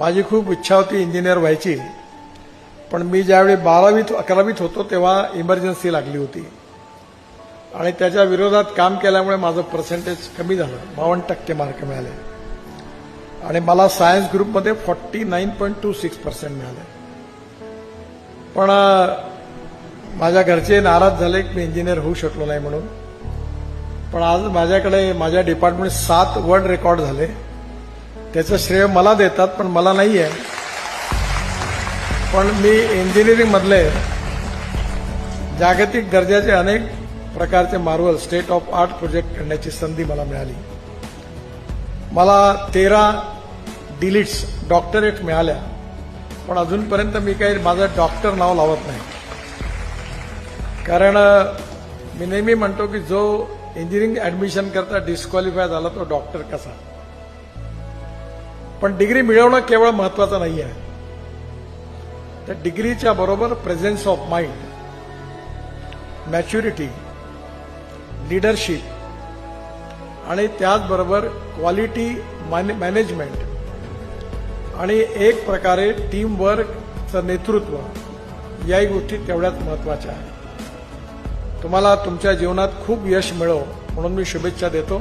माझी खूप इच्छा होती इंजिनियर व्हायची, पण मी ज्यावेळी 11वीत होतो तेव्हा इमर्जन्सी लागली होती आणि त्याच्या विरोधात काम केल्यामुळे माझं पर्सेंटेज कमी झालं, 52% मार्क मिळाले आणि मला सायन्स ग्रुपमध्ये 49.26% मिळाले. पण माझ्या घरचे नाराज झाले की मी इंजिनियर होऊ शकलो नाही म्हणून. पण आज माझ्याकडे माझ्या डिपार्टमेंट 7 वर्ल्ड रेकॉर्ड झाले. त्याचं श्रेय मला देतात, पण मला नाही आहे. पण मी इंजिनिअरिंगमधले जागतिक दर्जाचे अनेक प्रकारचे Marvel state of art project करण्याची संधी मला मिळाली. मला 13 डिलीट्स डॉक्टरेट मिळाल्या, पण अजूनपर्यंत मी काही माझं डॉक्टर नाव लावत नाही. कारण मी नेहमी म्हणतो की जो इंजिनिअरिंग ऍडमिशन करता डिस्क्वालिफाय झाला तो डॉक्टर कसा. पण डिग्री मिळवणं केवळ महत्वाचं नाही आहे. त्या डिग्रीच्या बरोबर presence of mind, maturity, leadership आणि त्याचबरोबर क्वालिटी मॅनेजमेंट आणि एक प्रकारे टीम वर्कचं नेतृत्व, याही गोष्टी तेवढ्याच महत्वाच्या आहेत. तुम्हाला तुमच्या जीवनात खूप यश मिळो म्हणून मी शुभेच्छा देतो.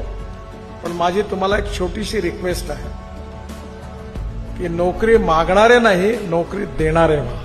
पण माझी तुम्हाला एक छोटीशी रिक्वेस्ट आहे की नोकरी मागणारे नाही, नोकरी देणारे व्हा.